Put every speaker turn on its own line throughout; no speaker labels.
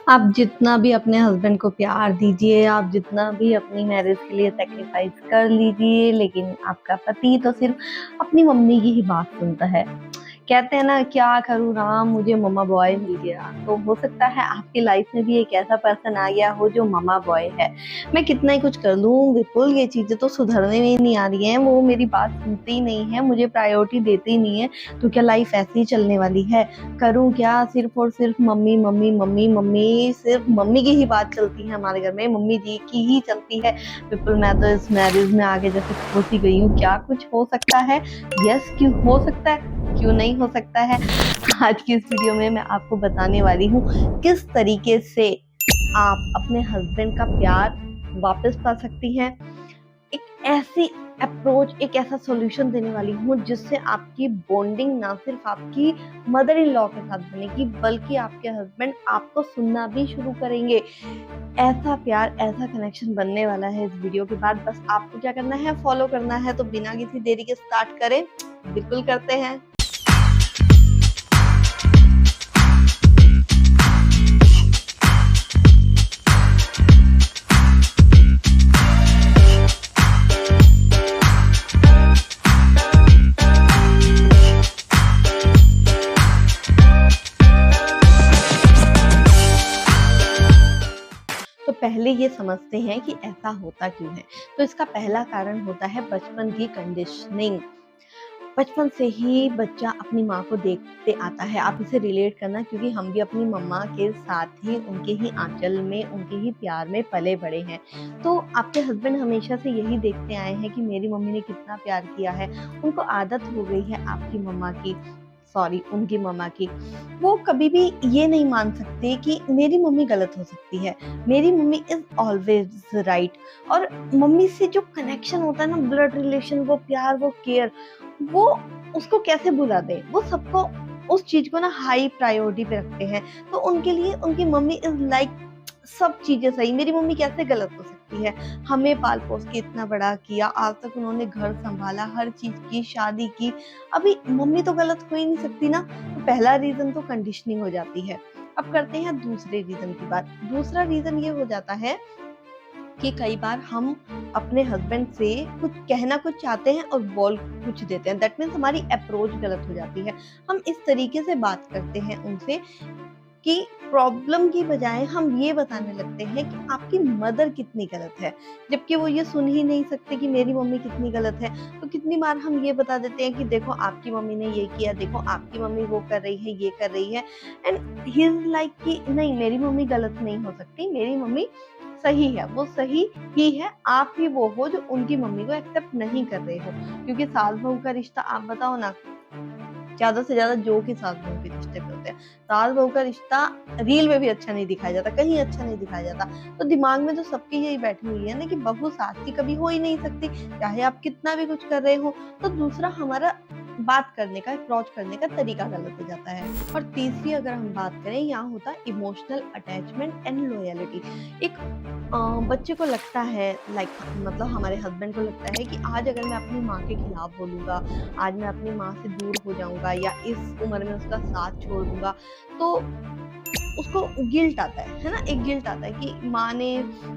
आप जितना भी अपने हस्बैंड को प्यार दीजिए, आप जितना भी अपनी मैरिज के लिए सैक्रिफाइस कर लीजिए, लेकिन आपका पति तो सिर्फ अपनी मम्मी की ही बात सुनता है। कहते हैं ना, क्या करूँ राम, मुझे मम्मा बॉय मिल गया। तो हो सकता है आपकी लाइफ में भी एक ऐसा पर्सन आ गया हो जो मम्मा बॉय है। मैं कितना ही कुछ कर लूँ, बिल्कुल ये चीजें तो सुधरने में ही नहीं आ रही हैं। वो मेरी बात सुनते ही नहीं है, मुझे प्रायोरिटी देते ही नहीं है। तो क्या लाइफ ऐसे ही चलने वाली है? करूँ क्या? सिर्फ और सिर्फ मम्मी मम्मी मम्मी मम्मी, सिर्फ मम्मी की ही बात चलती है हमारे घर में, मम्मी जी की ही चलती है। बिल्कुल मैं तो इस मैरिज में आगे जैसे फंस ही गई हूँ। क्या कुछ हो सकता है? यस, क्यों हो सकता है, क्यों नहीं हो सकता है। आज की इस वीडियो में मैं आपको बताने वाली हूँ किस तरीके से आप अपने हस्बैंड का प्यार वापस पा सकती हैं। एक ऐसी अप्रोच, एक ऐसा सॉल्यूशन देने वाली हूँ जिससे आपकी बॉन्डिंग ना सिर्फ आपकी मदर इन लॉ के साथ बनेगी, बल्कि आपके हस्बैंड आपको सुनना भी शुरू करेंगे। ऐसा प्यार, ऐसा कनेक्शन बनने वाला है इस वीडियो के बाद। बस आपको क्या करना है, फॉलो करना है। तो बिना किसी देरी के स्टार्ट करें। बिल्कुल करते हैं। तो पहले ये समझते हैं कि ऐसा होता क्यों है। तो इसका पहला कारण होता है बचपन की कंडीशनिंग। बचपन से ही बच्चा अपनी माँ को देखते आता है। आप इसे रिलेट करना, क्योंकि हम भी अपनी मम्मा के साथ ही, उनके ही आंचल में, उनके ही प्यार में पले बड़े हैं। तो आपके हस्बैंड हमेशा से यही देखते आए हैं कि मेरी मम्मी ने कितना प्यार किया है। उनको आदत हो गई है आपकी मम्मा की, सॉरी उनकी मम्मा की। वो कभी भी ये नहीं मान सकते कि मेरी मम्मी गलत हो सकती है। मेरी मम्मी इज ऑलवेज राइट। और मम्मी से जो कनेक्शन होता है ना, ब्लड रिलेशन, वो प्यार, वो केयर, वो उसको कैसे भुला दे। वो सबको उस चीज को ना हाई प्रायोरिटी पे रखते हैं। तो उनके लिए उनकी मम्मी इज लाइक सब चीजें सही। मेरी मम्मी कैसे गलत हो सकती है? हमें पाल पोस के इतना बड़ा किया, आज तक उन्होंने घर संभाला, हर चीज की, शादी की। अभी मम्मी तो गलत हो ही नहीं सकती ना। तो पहला रीजन तो कंडीशनिंग हो जाती है। अब करते हैं दूसरे रीजन की बात। दूसरा रीजन ये हो जाता है कि कई बार हम अपने हस्बैंड से कुछ कहना कुछ चाहते हैं और बोल कुछ देते हैं। दैट मीन्स हमारी अप्रोच गलत हो जाती है। हम इस तरीके से बात करते हैं उनसे कि प्रॉब्लम की बजाय हम ये बताने लगते हैं कि आपकी मदर कितनी गलत है, जबकि वो ये सुन ही नहीं सकते कि मेरी मम्मी कितनी गलत है। तो कितनी बार हम ये बता देते हैं कि देखो आपकी मम्मी ने ये किया, देखो आपकी मम्मी वो कर रही है, ये कर रही है। एंड ही इज लाइक कि नहीं, मेरी मम्मी गलत नहीं हो सकती, मेरी मम्मी सही है, वो सही ही है। आप ही वो हो जो उनकी मम्मी को एक्सेप्ट नहीं कर रहे हो। क्योंकि सास बहू का रिश्ता आप बताओ ना, ज्यादा से ज्यादा जो कि सास बहू के रिश्ते पे होते हैं। सास बहू का रिश्ता रील में भी अच्छा नहीं दिखाया जाता, कहीं अच्छा नहीं दिखाया जाता। तो दिमाग में तो सबकी यही बैठी हुई है ना कि बहू सास की कभी हो ही नहीं सकती, चाहे आप कितना भी कुछ कर रहे हो। तो दूसरा, हमारा बात करने का, अप्रोच करने का तरीका गलत हो जाता है। और तीसरी अगर हम बात करें, यहाँ होता है इमोशनल अटैचमेंट एंड लॉयलिटी। एक बच्चे को लगता है, लाइक मतलब हमारे हस्बैंड को लगता है कि आज अगर मैं अपनी माँ के खिलाफ बोलूंगा, आज मैं अपनी माँ से दूर हो जाऊंगा या इस उम्र में उसका साथ छोड़ दूंगा, तो उसको गिल्ट आता है ना। एक गिल्ट आता है कि माँ ने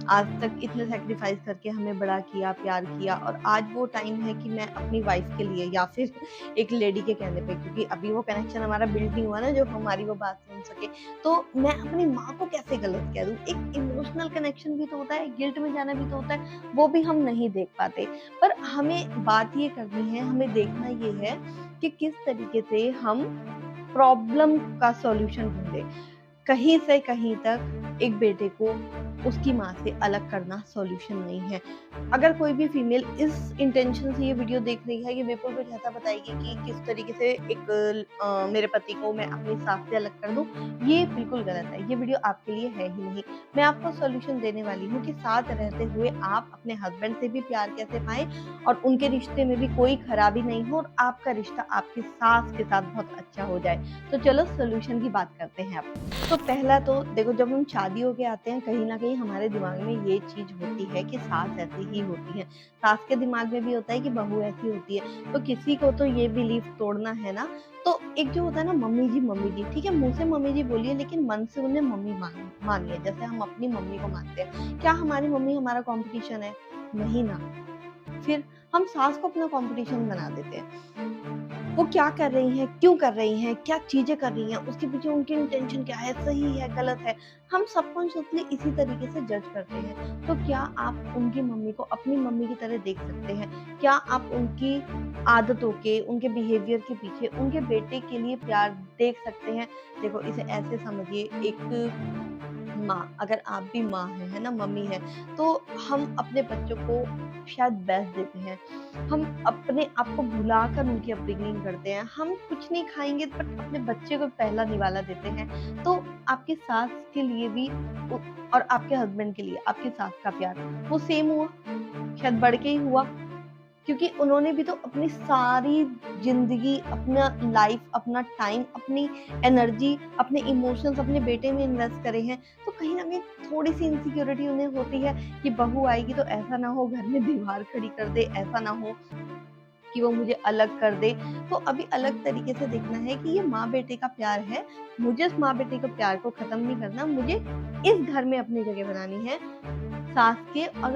आज तक इतने सेक्रीफाइस करके हमें बड़ा किया, प्यार किया, और आज वो टाइम है कि मैं अपनी वाइफ के लिए या फिर एक लेडी के कहने पे, क्योंकि अभी वो कनेक्शन हमारा बिल्ड नहीं हुआ ना जो हमारी वो बात सुन सके, तो मैं अपनी माँ को कैसे गलत कह दूं। एक इमोशनल कनेक्शन भी तो होता है, गिल्ट में जाना भी तो होता है, वो भी हम नहीं देख पाते। पर हमें बात ये करनी है, हमें देखना ये है कि किस तरीके से हम प्रॉब्लम का सॉल्यूशन ढूंढे। कहीं से कहीं तक एक बेटे को उसकी माँ से अलग करना सॉल्यूशन नहीं है। अगर कोई भी फीमेल इस इंटेंशन से ये वीडियो देख रही है कि बिल्कुल कुछ ऐसा बताएगी कि किस तरीके से मेरे पति को मैं अपनी सास से अलग कर दूं, ये बिल्कुल गलत है। ये वीडियो आपके लिए है ही नहीं। मैं आपको सॉल्यूशन देने वाली हूँ कि साथ रहते हुए आप अपने हस्बैंड से भी प्यार कैसे पाएं और उनके रिश्ते में भी कोई खराबी नहीं हो और आपका रिश्ता आपकी सास के साथ बहुत अच्छा हो जाए। तो चलो सॉल्यूशन की बात करते हैं अब। तो पहला तो देखो, जब हम शादी होके आते हैं, कहीं ना कहीं कहीं हमारे दिमाग में ये चीज़ होती है कि सास ऐसी ही होती है, सास के दिमाग में भी होता है कि बहू ऐसी होती है, तो किसी को तो ये बिलीफ तोड़ना है ना। तो एक जो होता है ना मम्मी जी, ठीक है, मुँह से मम्मी जी बोलिए लेकिन मन से उन्हें मम्मी मानिए, जैसे हम अपनी मम्मी को मानते हैं। क्या हमारी मम्मी हमारा कॉम्पिटिशन है? नहीं ना। फिर हम सास को अपना कॉम्पिटिशन बना देते हैं। वो क्या कर रही हैं, क्यों कर रही हैं, क्या चीज़ें कर रही हैं, उसके पीछे उनकी इंटेंशन क्या है, सही है, गलत है, हम सबकॉन्शियसली इसी तरीके से जज करते हैं। तो क्या आप उनकी मम्मी को अपनी मम्मी की तरह देख सकते हैं? क्या आप उनकी आदतों के, उनके बिहेवियर के पीछे उनके बेटे के लिए प्यार देख सकते हैं? देखो इसे ऐसे समझिए, एक माँ, अगर आप भी माँ हैं, है ना, मम्मी हैं, तो हम अपने बच्चों को शायद बेस्ट देते हैं। हम अपने आप को भुलाकर उनकी अपब्रिंगिंग करते हैं। हम कुछ नहीं खाएँगे बट अपने बच्चे को पहला निवाला देते हैं। तो आपकी सास के लिए भी उ और आपके हस्बैंड के लिए आपकी सास का प्यार वो सेम हुआ, शायद बढ़ के ही हुआ। क्योंकि उन्होंने भी तो अपनी सारी ज़िंदगी, अपना लाइफ़, अपना टाइम, अपनी एनर्जी, अपने इमोशंस अपने बेटे में इन्वेस्ट करे हैं। तो कहीं न कहीं थोड़ी-सी इनसिक्योरिटी उन्हें होती है कि बहू आएगी तो ऐसा ना हो घर में दीवार खड़ी कर दे, ऐसा ना हो कि वो मुझे अलग कर दे। तो अभी अलग तरीके से देखना है कि ये माँ-बेटे का प्यार है। मुझे इस माँ-बेटे के प्यार को ख़त्म नहीं करना, मुझे इस घर में अपनी जगह बनानी है। सास के और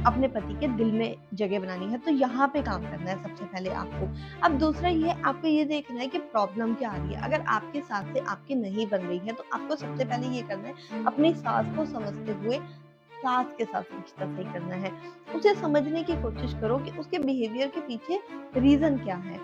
अपने पति के दिल में जगह बनानी है, तो यहाँ पे काम करना है सबसे पहले आपको। अब दूसरा ये है, आपको ये देखना है कि प्रॉब्लम क्या आ रही है। अगर आपकी सास से आपकी नहीं बन रही है, तो आपको सबसे पहले ये करना है, अपनी सास को समझते हुए सास के साथ रिश्ता सही करना है। उसे समझने की कोशिश करो कि उसके बिहेवियर के पीछे रीज़न क्या है।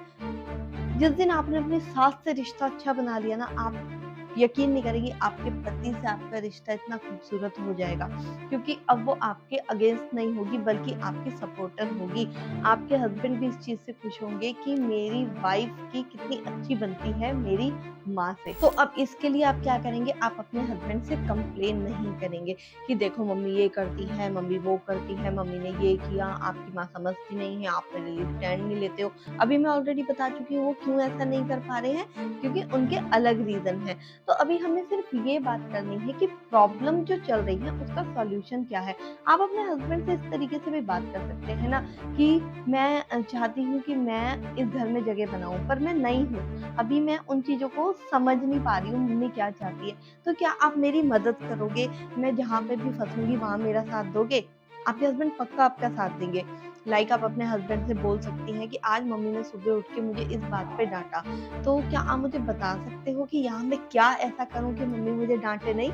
जिस दिन आपने अपनी सास से रिश्ता अच्छा बना लिया ना, आप यकीन नहीं करेंगी, आपके पति से आपका रिश्ता इतना खूबसूरत हो जाएगा, क्योंकि अब वो आपके अगेंस्ट नहीं होगी बल्कि आपकी सपोर्टर होगी। आपके हस्बैंड भी इस चीज़ से खुश होंगे कि मेरी वाइफ की कितनी अच्छी बनती है मेरी माँ से। तो अब इसके लिए आप क्या करेंगे, आप अपने हस्बैंड से कंप्लेन नहीं करेंगे कि देखो मम्मी ये करती है, मम्मी वो करती है, मम्मी ने ये किया, आपकी माँ समझती नहीं है, आप मेरे लिए स्टैंड नहीं लेते हो। अभी मैं ऑलरेडी बता चुकी हूँ वो क्यों ऐसा नहीं कर पा रहे हैं, क्योंकि उनके अलग रीज़न हैं। तो अभी हमें सिर्फ ये बात करनी है कि प्रॉब्लम जो चल रही है उसका सॉल्यूशन क्या है। आप अपने हस्बैंड से इस तरीके से भी बात कर सकते हैं ना कि मैं चाहती हूँ कि मैं इस घर में जगह बनाऊँ, पर मैं नई हूँ। अभी मैं उन चीज़ों को समझ नहीं पा रही हूँ, मम्मी क्या चाहती है। तो क्या आप मेरी मदद करोगे? मैं जहाँ पे भी फँसूँगी वहाँ मेरा साथ दोगे? आपके हस्बैंड पक्का आपका साथ देंगे। लाइक आप अपने हस्बैंड से बोल सकती हैं कि आज मम्मी ने सुबह उठ के मुझे इस बात पे डाँटा। तो क्या आप मुझे बता सकते हो कि यहाँ मैं क्या ऐसा करूँ कि मम्मी मुझे डाँटे नहीं?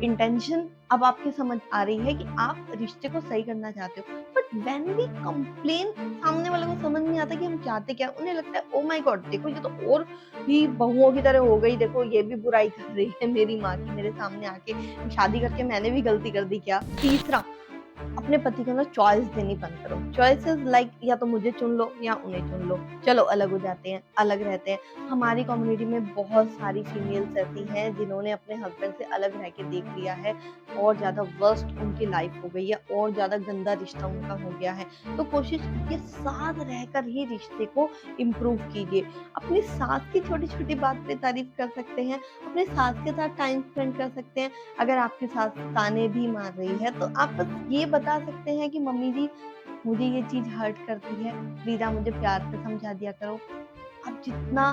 इंटेंशन अब आपकी समझ आ रही है कि आप रिश्ते को सही करना चाहते हो। बट व्हेन वी कंप्लेन, सामने वाले को समझ नहीं आता कि हम चाहते क्या हैं। उन्हें लगता है ओह माय गॉड, देखो ये तो और भी बहुओं की तरह हो गई, देखो ये भी बुराई कर रही है मेरी माँ की मेरे सामने आके। शादी करके मैंने भी गलती कर दी क्या? तीसरा, अपने पति को ना चॉइस देनी बंद करो। चॉइसेस लाइक या तो मुझे चुन लो या उन्हें चुन लो। चलो अलग हो जाते हैं, अलग रहते हैं। हमारी कम्युनिटी में बहुत सारी फीमेल्स ऐसी हैं जिन्होंने अपने हस्बैंड से अलग रह के देख लिया है और ज़्यादा वर्स्ट उनकी लाइफ हो गई है और ज़्यादा गंदा रिश्ता उनका हो गया है। तो कोशिश कीजिए साथ रहकर ही रिश्ते को इम्प्रूव कीजिए। अपनी सास की छोटी-छोटी बात पे तारीफ कर सकते हैं, अपने सास के साथ टाइम स्पेंड कर सकते हैं। अगर आपकी सास ताने भी मार रही है तो आप बस ये बता सकते हैं कि मम्मी जी मुझे ये चीज़ हर्ट करती है, प्लीज़ आप मुझे प्यार से समझा दिया करो। आप जितना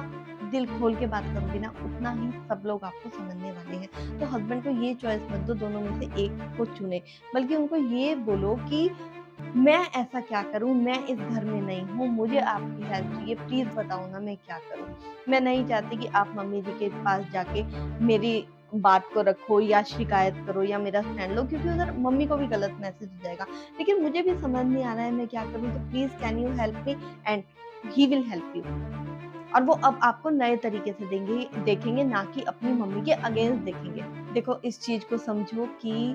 दिल खोल के बात करोगे ना उतना ही सब लोग आपको समझने वाले हैं। तो हस्बैंड को ये चॉइस मत दो दोनों में से एक को चुने, बल्कि उनको ये बोलो कि मैं ऐसा क्या करूँ? मैं इस घर में नई हूँ, मुझे आपकी हेल्प चाहिए, प्लीज़ बताओ ना मैं क्या करूँ? मैं नहीं चाहती कि आप मम्मी जी के पास जाके मेरी बात को रखो या शिकायत करो या मेरा स्टैंड लो, क्योंकि उधर मम्मी को भी गलत मैसेज हो जाएगा। लेकिन मुझे भी समझ नहीं आ रहा है मैं क्या करूँ, तो please can you help me and he will help you. और वो अब आपको नए तरीके से देखेंगे ना कि अपनी मम्मी के अगेंस्ट देखेंगे। देखो इस चीज़ को समझो कि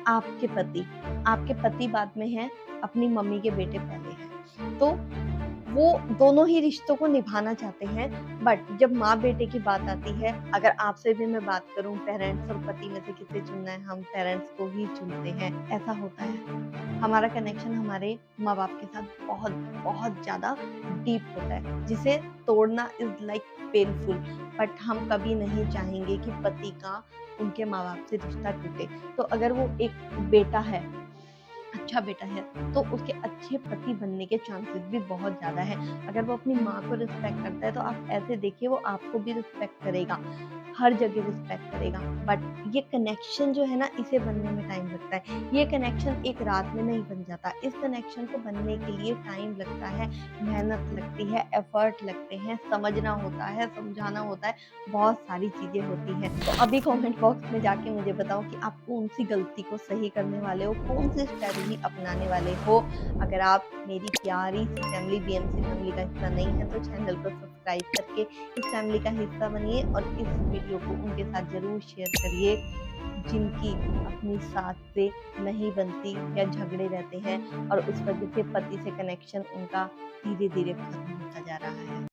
आपके पति बाद में हैं, अपनी मम्मी के बेटे पहले हैं। तो वो दोनों ही रिश्तों को निभाना चाहते हैं, बट जब माँ बेटे की बात आती है, अगर आपसे भी मैं बात करूँ पेरेंट्स और पति में से किसे चुनना है, हम पेरेंट्स को ही चुनते हैं। ऐसा होता है, हमारा कनेक्शन हमारे माँ बाप के साथ बहुत बहुत ज़्यादा डीप होता है, जिसे तोड़ना इज लाइक पेनफुल, बट हम कभी नहीं चाहेंगे कि पति का उनके माँ बाप से रिश्ता टूटे। तो अगर वो एक बेटा है, अच्छा बेटा है, तो उसके अच्छे पति बनने के चांसेस भी बहुत ज़्यादा है। अगर वो अपनी माँ को रिस्पेक्ट करता है, तो आप ऐसे देखिए वो आपको भी रिस्पेक्ट करेगा, हर जगह रिस्पेक्ट करेगा। बट ये कनेक्शन जो है ना, इसे बनने में टाइम लगता है। ये कनेक्शन एक रात में नहीं बन जाता। इस कनेक्शन को बनने के लिए टाइम लगता है, मेहनत लगती है, एफर्ट लगते हैं, समझना होता है, समझाना होता है, बहुत सारी चीज़ें होती हैं। तो अभी कमेंट बॉक्स में जाके मुझे बताओ कि आप कौन-सी गलती को सही करने वाले हो, कौन-सी स्ट्रैटेजी अपनाने वाले हो। अगर आप मेरी प्यारी सी फैमिली बीएमसी फैमिली का हिस्सा नहीं है, तो चैनल को सब्सक्राइब करके इस फैमिली का हिस्सा बनिए और इस वीडियो को उनके साथ ज़रूर शेयर करिए, जिनकी अपनी सास से नहीं बनती या झगड़े रहते हैं और उस वजह से पति से कनेक्शन उनका धीरे-धीरे खत्म होता जा रहा है।